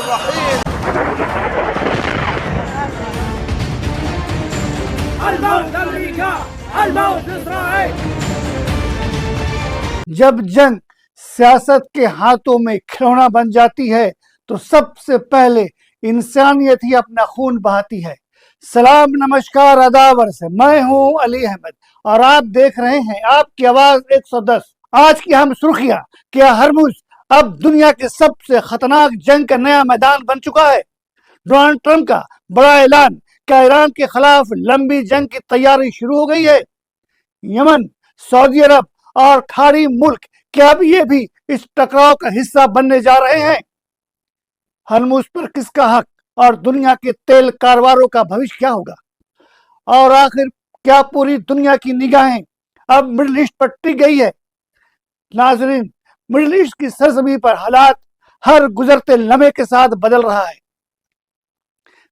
الرحيم. الموت امریکہ، الموت اسرائیل. جب جنگ سیاست کے ہاتھوں میں کھلونا بن جاتی ہے تو سب سے پہلے انسانیت ہی اپنا خون بہاتی ہے. سلام، نمسکار، آداب سے میں ہوں علی احمد اور آپ دیکھ رہے ہیں آپ کی آواز 110. آج کی ہم سرخیاں: کیا ہرمز اب دنیا کے سب سے خطرناک جنگ کا نیا میدان بن چکا ہے؟ ڈونلڈ ٹرمپ کا بڑا اعلان: کیا ایران کے خلاف لمبی جنگ کی تیاری شروع ہو گئی ہے؟ یمن، سعودی عرب اور کھاڑی ملک کیا اب یہ بھی اس ٹکراؤ کا حصہ بننے جا رہے ہیں؟ ہرمز پر کس کا حق اور دنیا کے تیل کاروباروں کا بھوش کیا ہوگا؟ اور آخر کیا پوری دنیا کی نگاہیں اب مڈل ایسٹ پر ٹک گئی ہے؟ ناظرین، مڈل ایسٹ کی سرزمین پر حالات ہر گزرتے لمحے کے ساتھ بدل رہا ہے.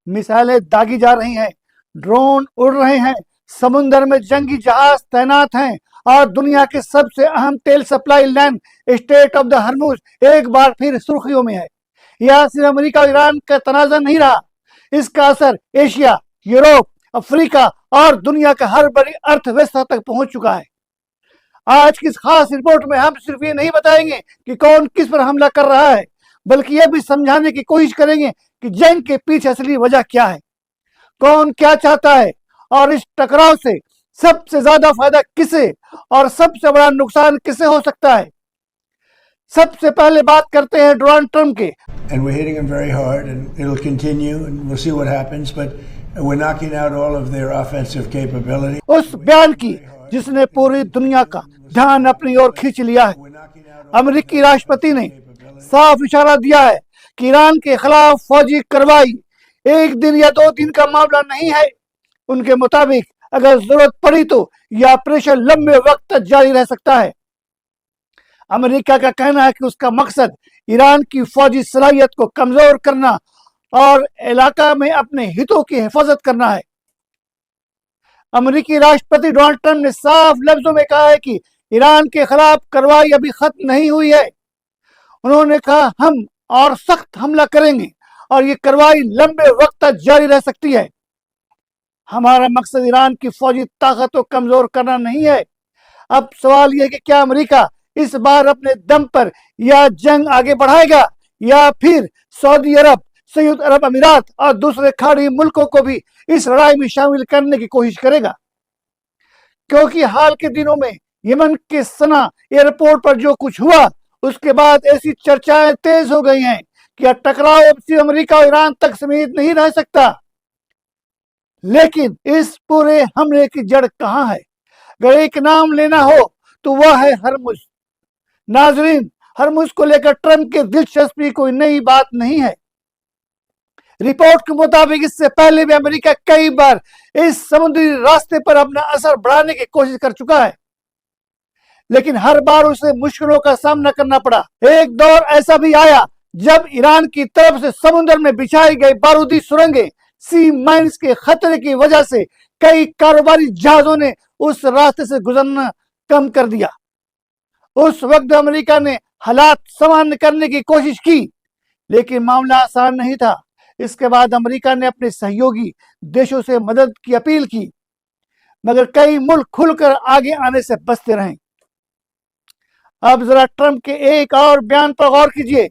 مثالیں داغی جا رہی ہیں، ڈرون اڑ رہے ہیں، سمندر میں جنگی جہاز تعینات ہیں اور دنیا کے سب سے اہم تیل supply line straight of the Hormuz ایک بار پھر سرخیوں میں ہے. یہ صرف امریکہ اور ایران کا تنازع نہیں رہا، اس کا اثر ایشیا، یوروپ، افریقہ اور دنیا کا ہر بڑی ارتھ ویوستھا تک پہنچ چکا ہے. آج کی اس خاص رپورٹ میں ہم صرف یہ نہیں بتائیں گے کہ کون کس پر حملہ کر رہا ہے، بلکہ یہ بھی سمجھانے کی کوشش کریں گے کہ جنگ کے پیچھے اصلی وجہ کیا ہے، کون کیا چاہتا ہے اور اس ٹکراؤ سے سب سے زیادہ فائدہ کسے اور سب سے بڑا نقصان کسے ہو سکتا ہے. سب سے پہلے بات کرتے ہیں ڈونلڈ ٹرمپ کے. And we're hitting them very hard, and it'll continue, and we'll see what happens, but we're knocking out all of their offensive capability. اس بیان کی جس نے پوری دنیا کا دھیان اپنی اور کھینچ لیا ہے. امریکی راشٹرپتی نے صاف اشارہ دیا ہے کہ ایران کے خلاف فوجی کارروائی ایک دن یا 2 دن کا معاملہ نہیں ہے. ان کے مطابق اگر ضرورت پڑی تو یہ آپریشن لمبے وقت تک جاری رہ سکتا ہے. امریکہ کا کہنا ہے کہ اس کا مقصد ایران کی فوجی صلاحیت کو کمزور کرنا اور علاقہ میں اپنے ہتوں کی حفاظت کرنا ہے. امریکی راشٹرپتی ڈونلڈ ٹرمپ نے صاف لفظوں میں کہا ہے کہ ایران کے خلاف کارروائی ابھی ختم نہیں ہوئی ہے. انہوں نے کہا ہم اور سخت حملہ کریں گے اور یہ کارروائی لمبے وقت تک جاری رہ سکتی ہے. ہمارا مقصد ایران کی فوجی طاقت کو کمزور کرنا نہیں ہے. اب سوال یہ ہے کہ کیا امریکہ اس بار اپنے دم پر یا جنگ آگے بڑھائے گا یا پھر سعودی عرب، سیاحت عرب امارات اور دوسرے کھاڑی ملکوں کو بھی اس لڑائی میں شامل کرنے کی کوشش کرے گا. کیونکہ حال کے دنوں میں یمن کے سنا ایئرپورٹ پر جو کچھ ہوا اس کے بعد ایسی چرچائیں تیز ہو گئی ہیں کہ ٹکراؤ اب صرف امریکہ اور ایران تک سمیت نہیں رہ سکتا. لیکن اس پورے حملے کی جڑ کہاں ہے؟ اگر ایک نام لینا ہو تو وہ ہے ہرمز. ناظرین، ہرمز کو لے کر ٹرمپ کی دلچسپی کوئی نئی بات نہیں ہے. رپورٹ کے مطابق اس سے پہلے بھی امریکہ کئی بار اس سمندری راستے پر اپنا اثر بڑھانے کی کوشش کر چکا ہے، لیکن ہر بار اسے مشکلوں کا سامنا کرنا پڑا. ایک دور ایسا بھی آیا جب ایران کی طرف سے سمندر میں بچھائی گئی بارودی سرنگیں، سی مائنز کے خطرے کی وجہ سے کئی کاروباری جہازوں نے اس راستے سے گزرنا کم کر دیا. اس وقت امریکہ نے حالات سامان کرنے کی کوشش کی، لیکن معاملہ آسان نہیں تھا. اس کے بعد امریکہ نے اپنے سہیوگی دیشوں سے مدد کی اپیل کی، مگر کئی ملک کھل کر آگے آنے سے بچتے رہیں. اب ذرا ٹرمپ کے ایک اور بیان پر غور کیجیے.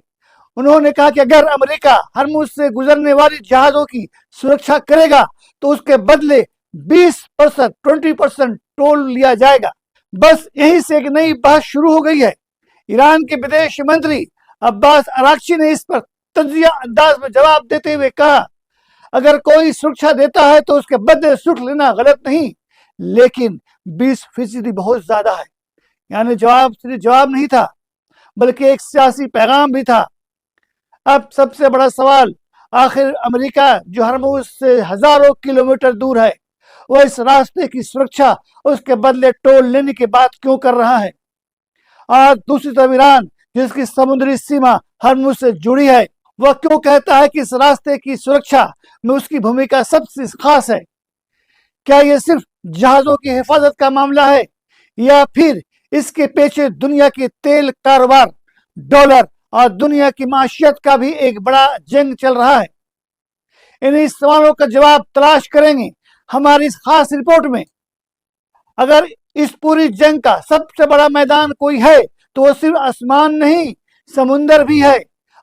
انہوں نے کہا کہ اگر امریکہ ہرمز سے گزرنے والی جہازوں کی سرکشا کرے گا تو اس کے بدلے 20% ٹول لیا جائے گا. بس یہی سے ایک نئی بحث شروع ہو گئی ہے. ایران کے بدیش منتری عباس اراغچی نے اس پر تجزیہ انداز میں جواب دیتے ہوئے کہا اگر کوئی سرکشا دیتا ہے تو اس کے بدلے سرخ لینا غلط نہیں، لیکن 20% بہت زیادہ ہے. یعنی جواب صرف جواب نہیں تھا بلکہ ایک سیاسی پیغام بھی تھا. اب سب سے بڑا سوال، آخر امریکہ جو ہرمز سے ہزاروں کلومیٹر دور ہے وہ اس راستے کی سرکشا اس کے بدلے ٹول لینے کی بات کیوں کر رہا ہے؟ اور دوسری طرف ایران جس کی سمندری سیما ہرمز سے جڑی ہے وہ کیوں کہتا ہے کہ اس راستے کی سرکشا میں اس کی بھومکا سب سے خاص ہے؟ کیا یہ صرف جہازوں کی حفاظت کا معاملہ ہے یا پھر اس کے پیچھے دنیا کے تیل کاروبار، ڈالر اور دنیا کی معیشت کا بھی ایک بڑا جنگ چل رہا ہے۔ انہیں سوالوں کا جواب تلاش کریں گے ہماری اس خاص رپورٹ میں۔ اگر اس پوری جنگ کا سب سے بڑا میدان کوئی ہے تو وہ صرف آسمان نہیں، سمندر بھی ہے،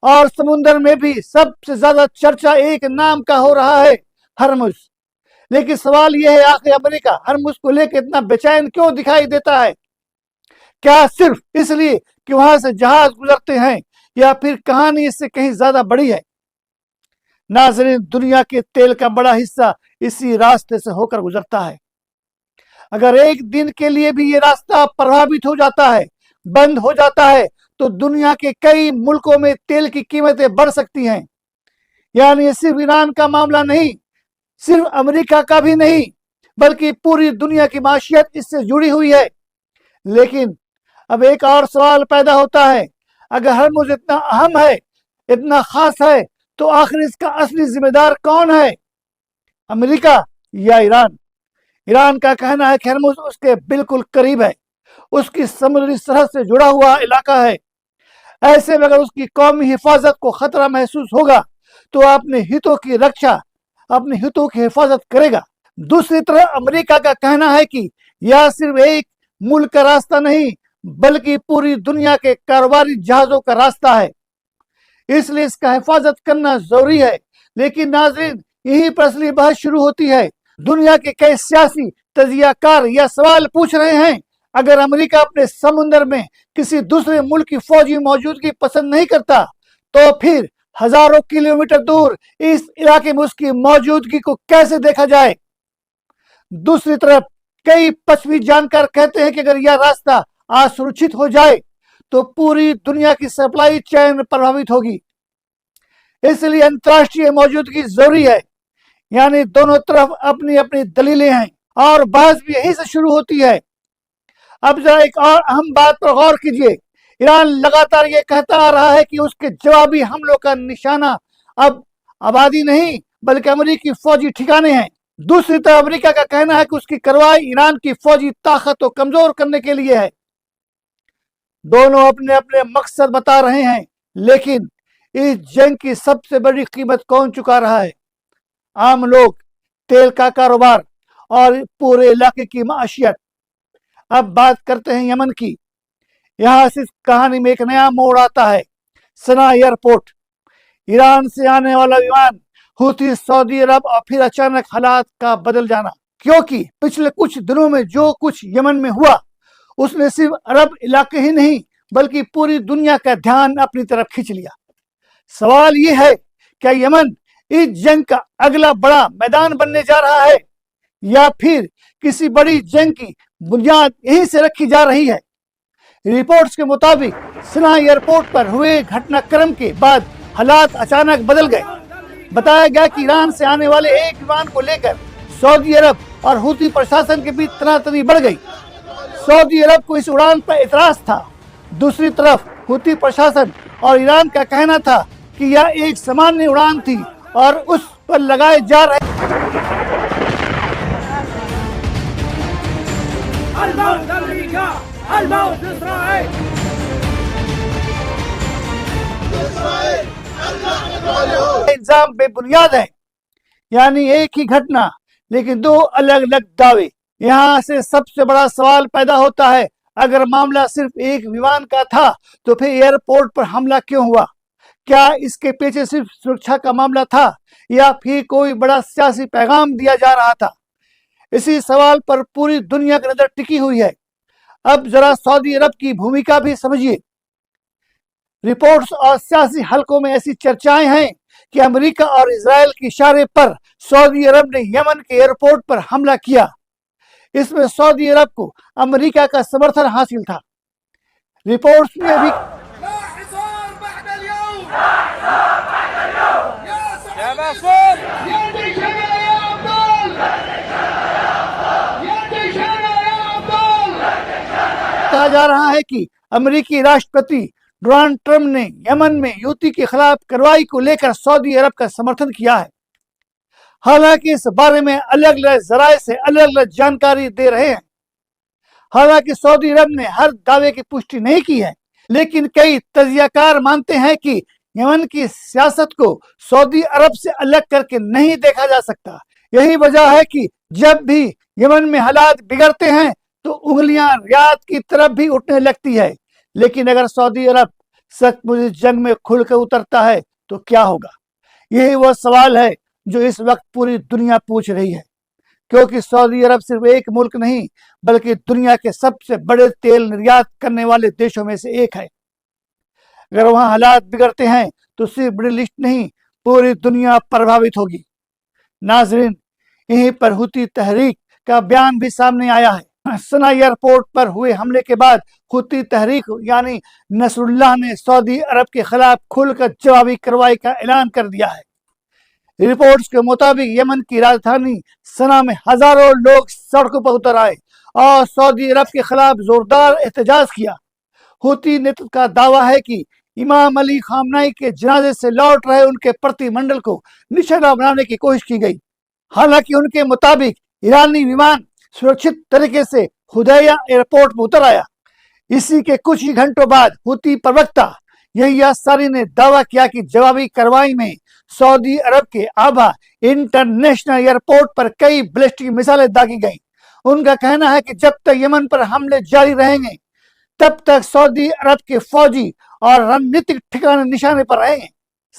اور سمندر میں بھی سب سے زیادہ چرچا ایک نام کا ہو رہا ہے، ہرمز۔ لیکن سوال یہ ہے، آخر امریکہ ہرمز کو لے کے اتنا بے چین کیوں دکھائی دیتا ہے؟ کیا صرف اس لیے کہ وہاں سے جہاز گزرتے ہیں، یا پھر کہانی اس سے کہیں زیادہ بڑی ہے؟ ناظرین، دنیا کے تیل کا بڑا حصہ اسی راستے سے ہو کر گزرتا ہے۔ اگر ایک دن کے لیے بھی یہ راستہ پربھاوت ہو جاتا ہے، بند ہو جاتا ہے، تو دنیا کے کئی ملکوں میں تیل کی قیمتیں بڑھ سکتی ہیں۔ یعنی یہ صرف ایران کا معاملہ نہیں، صرف امریکہ کا بھی نہیں، بلکہ پوری دنیا کی معیشت اس سے جڑی ہوئی ہے۔ لیکن اب ایک اور سوال پیدا ہوتا ہے، اگر ہرمز اتنا اہم ہے، اتنا خاص ہے، تو آخر اس کا اصلی ذمہ دار کون ہے؟ امریکہ یا ایران؟ ایران کا کہنا ہے کہ ہرمز اس کے بالکل قریب ہے، اس کی سمندری سرحد سے جڑا ہوا علاقہ ہے۔ ایسے میں اگر اس کی قومی حفاظت کو خطرہ محسوس ہوگا تو اپنے ہتوں کی رکشا، اپنے ہتوں کی حفاظت کرے گا۔ دوسری طرف امریکہ کا کہنا ہے کہ یہ صرف ایک ملک کا راستہ نہیں، بلکہ پوری دنیا کے کاروباری جہازوں کا راستہ ہے، اس لیے اس کا حفاظت کرنا ضروری ہے۔ لیکن ناظرین، یہی پر اصلی بحث شروع ہوتی ہے۔ دنیا کے کئی سیاسی تجزیہ کار یہ سوال پوچھ رہے ہیں، اگر امریکہ اپنے سمندر میں کسی دوسرے ملک کی فوجی موجودگی پسند نہیں کرتا، تو پھر ہزاروں کلومیٹر دور اس علاقے میں اس کی موجودگی کو کیسے دیکھا جائے؟ دوسری طرف کئی پشچمی جانکار کہتے ہیں کہ اگر یہ راستہ اسرکشت ہو جائے تو پوری دنیا کی سپلائی چین پربھاوت ہوگی۔ اس لیے انتراشٹریہ موجودگی ضروری ہے۔ یعنی دونوں طرف اپنی اپنی دلیلیں ہیں، اور بحث بھی یہیں سے شروع ہوتی ہے۔ اب ذرا ایک اور اہم بات پر غور کیجیے۔ ایران لگاتار یہ کہتا آ رہا ہے کہ اس کے جوابی حملوں کا نشانہ اب آبادی نہیں بلکہ امریکی فوجی ٹھکانے ہیں۔ دوسری طرف امریکہ کا کہنا ہے کہ اس کی کارروائی ایران کی فوجی طاقت کو کمزور کرنے کے لیے ہے۔ دونوں اپنے اپنے مقصد بتا رہے ہیں، لیکن اس جنگ کی سب سے بڑی قیمت کون چکا رہا ہے؟ عام لوگ، تیل کا کاروبار اور پورے علاقے کی معیشت۔ اب بات کرتے ہیں یمن کی۔ یہاں سے اس کہانی میں ایک نیا موڑ آتا ہے۔ سنا ایئرپورٹ، ایران سے آنے والا ومان، ہوتی سعودی عرب، اور پھر اچانک حالات کا بدل جانا، کیونکہ پچھلے کچھ دنوں میں جو کچھ یمن میں ہوا اس نے صرف عرب علاقے ہی نہیں بلکہ پوری دنیا کا دھیان اپنی طرف کھینچ لیا۔ سوال یہ ہے، کیا یمن اس جنگ کا اگلا بڑا میدان بننے جا رہا ہے، یا پھر کسی بڑی جنگ کی بنیاد یہیں سے رکھی جا رہی ہے؟ رپورٹس کے مطابق سنا ایئرپورٹ پر ہوئے گھٹنا کرم کے بعد حالات اچانک بدل گئے۔ بتایا گیا کہ ایران سے آنے والے ایک ومان کو لے کر سعودی عرب اور حوثی پرشاسن کے بیچ تناطنی بڑھ گئی۔ سعودی عرب کو اس اڑان پر اعتراض تھا۔ دوسری طرف حوثی پرشاسن اور ایران کا کہنا تھا کہ یہ ایک سامانیہ اڑان تھی اور اس پر لگائے جا رہے الموت امریکہ، الموت اسرائیل۔ الزام بے بنیاد ہے، یعنی ایک ہی گھٹنا لیکن دو الگ الگ دعوے۔ یہاں سے سب سے بڑا سوال پیدا ہوتا ہے، اگر معاملہ صرف ایک ومان کا تھا تو پھر ایئرپورٹ پر حملہ کیوں ہوا؟ کیا اس کے پیچھے صرف سرکشا کا معاملہ تھا، یا پھر کوئی بڑا سیاسی پیغام دیا جا رہا تھا؟ اسی سوال پر پوری دنیا کی نظر ٹکی ہوئی ہے۔ اب ذرا سعودی عرب کی بھومکا بھی سمجھیے۔ رپورٹس اور سیاسی حلقوں میں ایسی چرچائیں ہیں کہ امریکہ اور اسرائیل کے اشارے پر سعودی عرب نے یمن کے ایئرپورٹ پر حملہ کیا۔ اس میں سعودی عرب کو امریکہ کا سمرتھن حاصل تھا۔ رپورٹس میں بھی کہا جا رہا ہے کہ امریکی راشٹرپتی ڈونلڈ ٹرمپ نے یمن میں حوثی کے خلاف کارروائی کو لے کر سعودی عرب کا سمرتھن کیا ہے۔ حالانکہ اس بارے میں الگ الگ ذرائع سے الگ الگ جانکاری دے رہے ہیں۔ حالانکہ سعودی عرب نے ہر دعوے کی پشٹی نہیں کی ہے، لیکن کئی تجزیہ کار مانتے ہیں کہ یمن کی سیاست کو سعودی عرب سے الگ کر کے نہیں دیکھا جا سکتا۔ یہی وجہ ہے کہ جب بھی یمن میں حالات بگڑتے ہیں تو انگلیاں ریاض کی طرف بھی اٹھنے لگتی ہے، لیکن اگر سعودی عرب سچ مچ اس جنگ میں کھل کر اترتا ہے تو کیا ہوگا؟ یہی وہ سوال ہے جو اس وقت پوری دنیا پوچھ رہی ہے، کیونکہ سعودی عرب صرف ایک ملک نہیں بلکہ دنیا کے سب سے بڑے تیل نریات کرنے والے دیشوں میں سے ایک ہے۔ اگر وہاں حالات بگڑتے ہیں تو صرف مڈل ایسٹ نہیں، پوری دنیا پربھاوت ہوگی۔ ناظرین، یہیں پر حوثی تحریک کا بیان بھی سامنے آیا ہے۔ سنا ایئرپورٹ پر ہوئے حملے کے بعد حوثی تحریک یعنی نصر اللہ نے سعودی عرب کے خلاف کھل کر جوابی کارروائی کا اعلان کر دیا ہے۔ رپورٹس کے مطابق یمن کی راجدھانی سنا میں ہزاروں لوگ سڑکوں پر اتر آئے اور سعودی عرب کے خلاف زوردار احتجاج کیا۔ حوثی نیتو کا دعویٰ ہے کہ امام علی خامنائی کے جنازے سے لوٹ رہے ان کے پرتی منڈل کو نشانہ بنانے کی کوشش کی گئی، حالانکہ ان کے مطابق ایرانی ومان سرکشت طریقے سے حدیبیہ ایئرپورٹ پر اتر آیا۔ اسی کے کچھ ہی گھنٹوں بعد حوثی پروکتا یحییٰ ساری نے دعویٰ کیا کہ جوابی کارروائی میں سعودی عرب کے آبا انٹرنیشنل ایئرپورٹ پر کئی بیلسٹک میزائلیں داغی گئیں۔ ان کا کہنا ہے کہ جب تک یمن پر حملے جاری رہیں گے تب تک سعودی عرب کے فوجی اور رننیتک ٹھکانے نشانے پر رہیں گے۔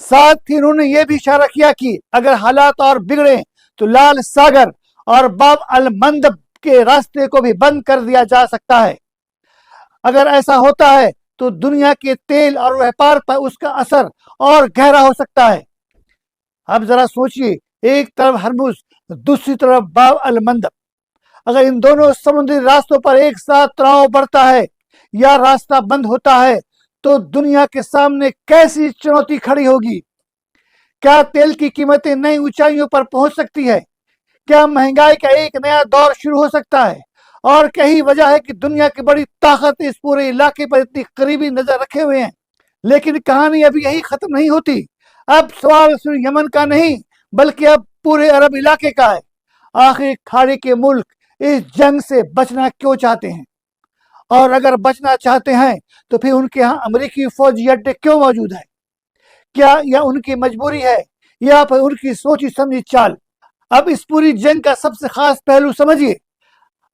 ساتھ ہی انہوں نے یہ بھی اشارہ کیا کہ اگر حالات اور بگڑے تو لال ساگر اور باب المندب کے راستے کو بھی بند کر دیا جا سکتا ہے۔ اگر ایسا ہوتا ہے تو دنیا کے تیل اور وپار پر اس کا اثر اور گہرا ہو سکتا ہے۔ اب ذرا سوچئے، ایک طرف ہرمز، دوسری طرف باب المندب، اگر ان دونوں سمندری راستوں پر ایک ساتھ تناؤ بڑھتا ہے یا راستہ بند ہوتا ہے تو دنیا کے سامنے کیسی چنوتی کھڑی ہوگی؟ کیا تیل کی قیمتیں نئی اونچائیوں پر پہنچ سکتی ہے؟ کیا مہنگائی کا ایک نیا دور شروع ہو سکتا ہے؟ اور یہی وجہ ہے کہ دنیا کی بڑی طاقت اس پورے علاقے پر اتنی قریبی نظر رکھے ہوئے ہیں۔ لیکن کہانی ابھی یہی ختم نہیں ہوتی۔ اب سوال صرف یمن کا نہیں بلکہ اب پورے عرب علاقے کا ہے۔ آخر کھاڑی کے ملک اس جنگ سے بچنا کیوں چاہتے ہیں؟ اور اگر بچنا چاہتے ہیں تو پھر ان کے ہاں امریکی فوجی اڈے کیوں موجود ہیں؟ کیا یہ ان کی مجبوری ہے یا پھر ان کی سوچی سمجھی چال؟ اب اس پوری جنگ کا سب سے خاص پہلو سمجھیے۔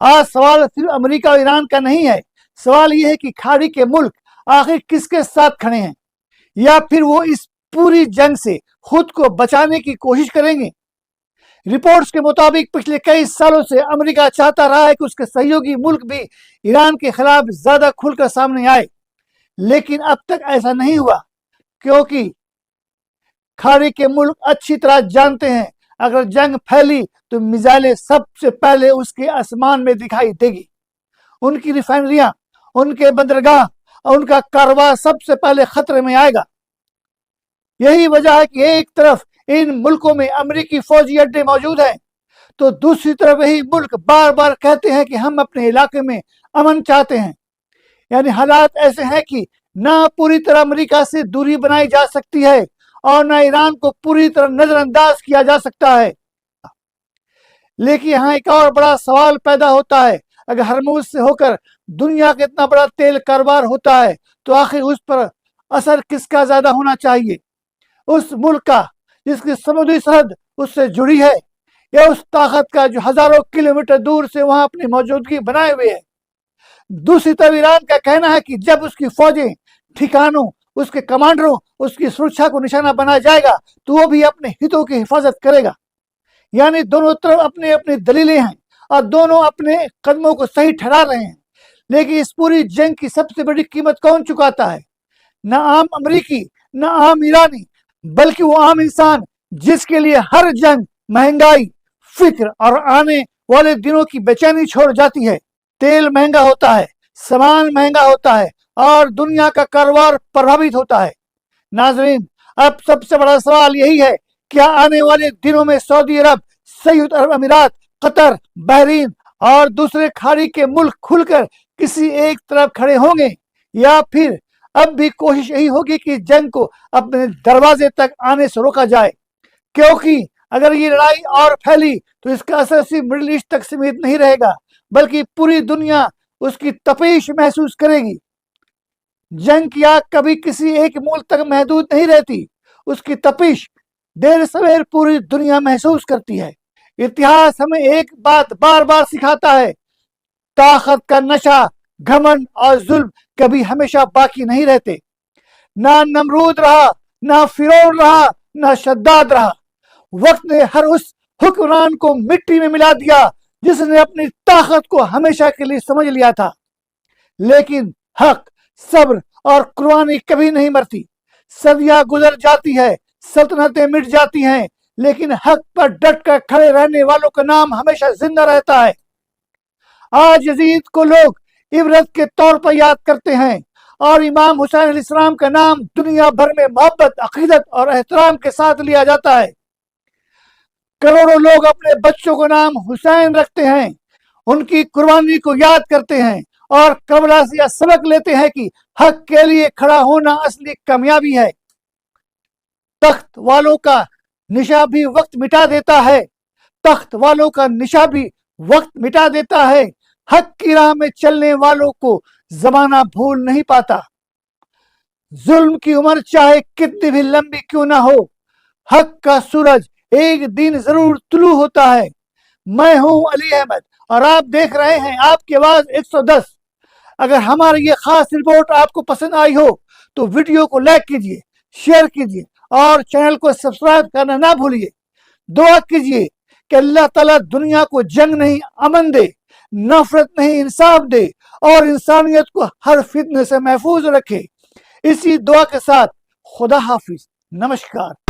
آج سوال صرف امریکہ اور ایران کا نہیں ہے، سوال یہ ہے کہ کھاڑی کے ملک آخر کس کے ساتھ کھڑے ہیں، یا پھر وہ اس پوری جنگ سے خود کو بچانے کی کوشش کریں گے۔ رپورٹس کے مطابق پچھلے کئی سالوں سے امریکہ چاہتا رہا ہے کہ اس کے سہیوگی ملک بھی ایران کے خلاف زیادہ کھل کر سامنے آئے، لیکن اب تک ایسا نہیں ہوا، کیونکہ کھاڑی کے ملک اچھی طرح جانتے ہیں اگر جنگ پھیلی تو میزائلیں سب سے پہلے اس کے آسمان میں دکھائی دے گی، ان کی ریفائنریاں، ان کے بندرگاہ اور ان کا کاروبار سب سے پہلے خطرے میں آئے گا۔ یہی وجہ ہے کہ ایک طرف ان ملکوں میں امریکی فوجی اڈے موجود ہیں تو دوسری طرف یہی ملک بار بار کہتے ہیں کہ ہم اپنے علاقے میں امن چاہتے ہیں۔ یعنی حالات ایسے ہیں کہ نہ پوری طرح امریکہ سے دوری بنائی جا سکتی ہے اور نہ ایران کو پوری طرح نظر انداز کیا جا سکتا ہے۔ لیکن یہاں ایک اور بڑا سوال پیدا ہوتا ہے، اگر ہرمز سے ہو کر دنیا کا اتنا بڑا تیل کاروبار ہوتا ہے تو آخر اس پر اثر کس کا زیادہ ہونا چاہیے؟ اس ملک کا جس کی سمندری سرحد اس سے جڑی ہے، یا اس طاقت کا جو ہزاروں کلومیٹر دور سے وہاں اپنی موجودگی بنائے ہوئے ہے؟ دوسری طرف ایران کا کہنا ہے کہ جب اس کی فوجیں، ٹھکانوں، اس کے کمانڈروں، اس کی سرکشا کو نشانہ بنا جائے گا تو وہ بھی اپنے ہتوں کی حفاظت کرے گا۔ یعنی دونوں طرف اپنی اپنی دلیلیں ہیں اور دونوں اپنے قدموں کو صحیح ٹھہرا رہے ہیں، لیکن اس پوری جنگ کی سب سے بڑی قیمت کون چکاتا ہے؟ نہ عام امریکی، نہ عام ایرانی، بلکہ وہ عام انسان جس کے لیے ہر جنگ مہنگائی، فکر اور آنے والے دنوں کی بے چینی چھوڑ جاتی ہے۔ تیل مہنگا ہوتا ہے، سامان مہنگا ہوتا ہے اور دنیا کا کاروبار پربھاوت ہوتا ہے۔ ناظرین، اب سب سے بڑا سوال یہی ہے، کیا آنے والے دنوں میں سعودی عرب، سعودی عرب امارات، قطر، بحرین اور دوسرے کھاڑی کے ملک کھل کر کسی ایک طرف کھڑے ہوں گے، یا پھر اب بھی کوشش یہی ہوگی کہ جنگ کو اپنے دروازے تک آنے سے روکا جائے؟ کیونکہ اگر یہ لڑائی اور پھیلی تو اس کا اثر صرف مڈل ایسٹ تک سمیت نہیں رہے گا بلکہ پوری دنیا اس کی تپش محسوس کرے گی۔ جنگ کی آگ کبھی کسی ایک ملک تک محدود نہیں رہتی، اس کی تپش دیر سویر پوری دنیا محسوس کرتی ہے۔ اتہاس ہمیں ایک بات بار بار سکھاتا ہے، طاقت کا نشہ، گھمنڈ اور ظلم کبھی ہمیشہ باقی نہیں رہتے۔ نہ نمرود رہا، نہ فرعون رہا، نہ شداد رہا۔ وقت نے ہر اس حکمران کو مٹی میں ملا دیا جس نے اپنی طاقت کو ہمیشہ کے لیے سمجھ لیا تھا۔ لیکن حق، صبر اور قربانی کبھی نہیں مرتی۔ صدیاں گزر جاتی ہے، سلطنتیں مٹ جاتی ہیں، لیکن حق پر ڈٹ کر کھڑے رہنے والوں کا نام ہمیشہ زندہ رہتا ہے۔ آج یزید کو لوگ عبرت کے طور پر یاد کرتے ہیں، اور امام حسین علیہ السلام کا نام دنیا بھر میں محبت، عقیدت اور احترام کے ساتھ لیا جاتا ہے۔ کروڑوں لوگ اپنے بچوں کا نام حسین رکھتے ہیں، ان کی قربانی کو یاد کرتے ہیں اور کربلا سے یہ سبق لیتے ہیں کہ حق کے لیے کھڑا ہونا اصلی کامیابی ہے۔ تخت والوں کا نشہ بھی وقت مٹا دیتا ہے، تخت والوں کا نشہ بھی وقت مٹا دیتا ہے۔ حق کی راہ میں چلنے والوں کو زمانہ بھول نہیں پاتا۔ ظلم کی عمر چاہے کتنی بھی لمبی کیوں نہ ہو، حق کا سورج ایک دن ضرور طلوع ہوتا ہے۔ میں ہوں علی احمد اور آپ دیکھ رہے ہیں آپ کی آواز 110۔ اگر ہماری یہ خاص رپورٹ آپ کو پسند آئی ہو تو ویڈیو کو لائک کیجیے، شیئر کیجیے اور چینل کو سبسکرائب کرنا نہ بھولیے۔ دعا کیجیے کہ اللہ تعالیٰ دنیا کو جنگ نہیں امن دے، نفرت نہیں انصاف دے، اور انسانیت کو ہر فتنے سے محفوظ رکھے۔ اسی دعا کے ساتھ خدا حافظ، نمسکار۔